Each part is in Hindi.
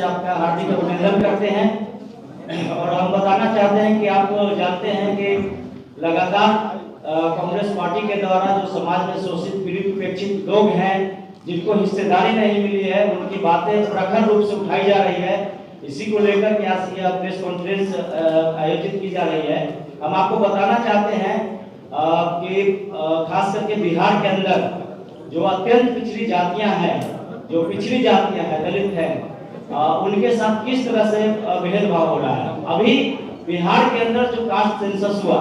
आपका हार्दिक अभिनंदन करते हैं। और हम बताना चाहते हैं कि आप जानते हैं कि लगातार कांग्रेस पार्टी के द्वारा जो समाज में शोषित पीड़ित उपेक्षित लोग हैं, जिनको हिस्सेदारी नहीं मिली है, उनकी बातें प्रखर रूप से उठाई जा रही है। इसी को लेकर के आज यह प्रेस कॉन्फ्रेंस आयोजित की जा रही है। हम आपको बताना चाहते हैं कि खास करके बिहार के अंदर जो अत्यंत पिछड़ी जातियां हैं, जो पिछड़ी जातियां हैं, दलित हैं, उनके साथ किस तरह से भेदभाव हो रहा है। अभी बिहार के अंदर जो कास्ट सेंसस हुआ,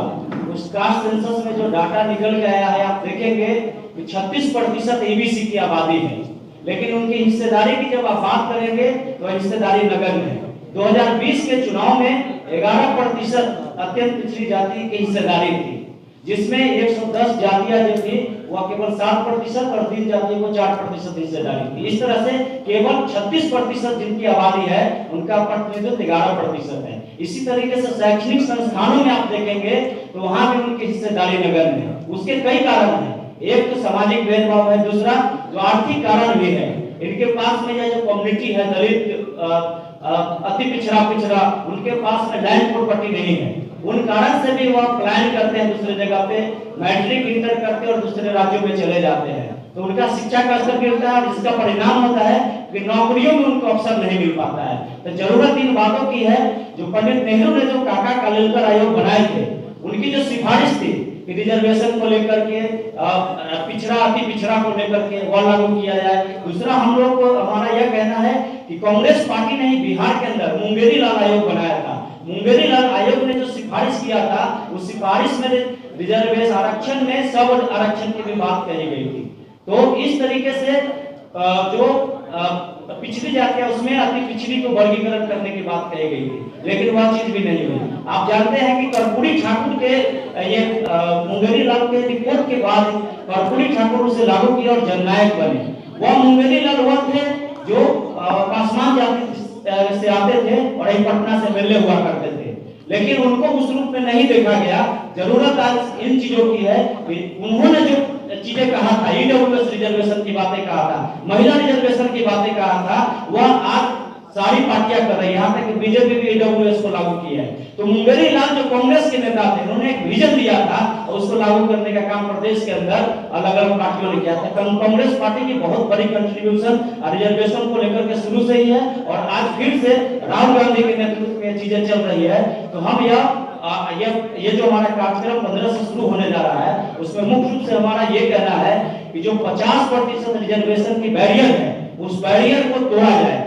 उस कास्ट सेंसस में जो डाटा निकल के आया है, आप देखेंगे कि 36% एबीसी की आबादी है, लेकिन उनकी हिस्सेदारी की जब आप बात करेंगे तो हिस्सेदारी नगण्य है। 2020 के चुनाव में 11% अत्यंत पिछड़ी जाति की हिस्सेदारी थी, जिसमें 110 जातियां जो थी वह केवल 7% और 3 जातियों को 4% हिस्सेदारी थी। इस तरह से केवल 36% जिनकी आबादी है उनका प्रतिनिधित्व 11% है। इसी तरीके से शैक्षणिक संस्थानों में आप देखेंगे तो वहां भी उनकी हिस्सेदारी नगण्य है। उसके कई कारण हैं। एक तो सामाजिक भेदभाव है, दूसरा जो आर्थिक कारण भी है। इनके पास में यह जो कम्युनिटी है, दलित अति पिछड़ा, उनके पास में लैंड प्रॉपर्टी नहीं है। उन कारण से भी वह प्लान करते हैं दूसरे जगह पे, मैट्रिक इंटर करते हैं और दूसरे राज्यों में चले जाते हैं, तो उनका शिक्षा का स्तर गिरता है और इसका परिणाम होता है कि नौकरियों में उनको अवसर नहीं मिल पाता है। तो जरूरत इन बातों की है। जो पंडित नेहरू ने जो काका कालेलकर आयोग बनाए थे, उनकी जो सिफारिश थी कि रिजर्वेशन को लेकर के, पिछड़ा अति पिछड़ा को लेकर के वह लागू किया जाए। दूसरा, हम लोग को हमारा यह कहना है कि कांग्रेस पार्टी ने बिहार के अंदर मुंगेरी लाल आयोग बनाया था। मुंगेरी लाल आयोग ने जो सिफारिश किया था, उस सिफारिश में रिजर्वेशन आरक्षण में सब आरक्षण की भी बात कही गई थी। तो इस तरीके से जो पिछड़ी जातियां, उसमें अति पिछड़ी को वर्गीकरण करने की बात कही गई थी, लेकिन वह चीज भी नहीं हुई। आप जानते हैं कि कर्पूरी ठाकुर के ये मुंगेरी लाल के रिपोर्ट के बाद कर्पूरी ठाकुर उसे लागू किया और जननायक बने। वह मुंगेरी लाल वह थे जो पासवान जाति से आते थे और यही पटना से मिलने हुआ करते थे, लेकिन उनको उस रूप में नहीं देखा गया। जरूरत आज इन चीजों की है कि उन्होंने जो चीजें कहा था, ईडब्ल्यूएस रिजर्वेशन की बातें कहा था, महिला रिजर्वेशन की बातें कहा था, वह आज सारी पार्टियां कर रही है। यहाँ तक कि बीजेपी भी ईडब्ल्यूएस को लागू किया है। तो मुंगेरी लाल जो कांग्रेस के नेता थे, उन्होंने एक विजन दिया था और उसको लागू करने का काम प्रदेश के अंदर अलग अलग पार्टियों ने किया था। कांग्रेस पार्टी की बहुत बड़ी कंट्रीब्यूशन रिजर्वेशन को लेकर के शुरू से ही है और आज फिर से राहुल गांधी के नेतृत्व में चीजें चल रही है। तो हम ये जो हमारा कार्यक्रम 15 से शुरू होने जा रहा है, उसमें मुख्य रूप से हमारा ये कहना है कि जो 50% रिजर्वेशन की बैरियर है, उस बैरियर को तोड़ा जाए,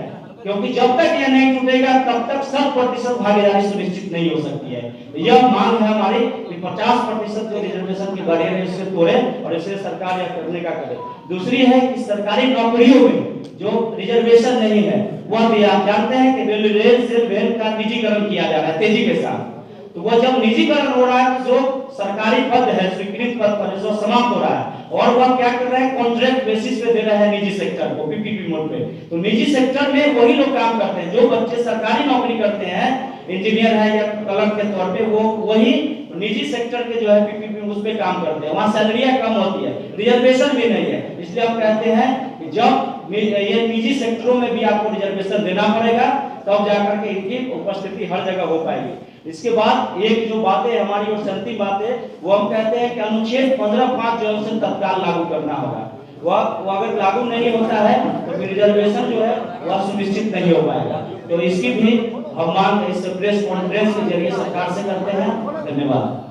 क्योंकि जब तक यह नहीं टूटेगा तब तक 100% भागीदारी सुनिश्चित नहीं हो सकती है। यह मांग है हमारी कि 50% जो रिजर्वेशन की बैरियर है उसे तोड़े और इसे सरकार यह करने का करे। दूसरी है कि सरकारी नौकरियों में जो रिजर्वेशन नहीं है, वह भी आप जानते हैं कि रेल से रेल का निजीकरण किया जा रहा है तेजी के साथ। तो वह जब निजीकरण हो रहा है, जो सरकारी पद है, स्वीकृत पद पर जो समाप्त हो रहा है, और वह क्या कर रहे हैं, कॉन्ट्रैक्ट बेसिस पे दे रहे हैं निजी सेक्टर को, पीपीपी मोड पे। तो निजी सेक्टर में वही लोग काम करते हैं। जो बच्चे सरकारी नौकरी करते हैं, इंजीनियर है या क्लर्क के तौर पे, वो वही निजी सेक्टर के जो है पीपीपी उस पे काम करते हैं। वहाँ सैलरियां कम होती है, रिजर्वेशन भी नहीं है। इसलिए हम कहते हैं कि जब ये निजी सेक्टरों में भी आपको रिजर्वेशन देना पड़ेगा, तब जाकर के इनकी उपस्थिति हर जगह हो पाएगी। इसके बाद एक जो बातें हमारी और अंतिम बातें, वो हम कहते हैं कि अनुच्छेद 15(5) जो है उसे तत्काल लागू करना होगा। वह अगर लागू नहीं होता है तो फिर रिजर्वेशन जो है वह सुनिश्चित नहीं हो पाएगा। तो इसकी भी हम मांग इस प्रेस कॉन्फ्रेंस के जरिए सरकार से करते हैं। धन्यवाद।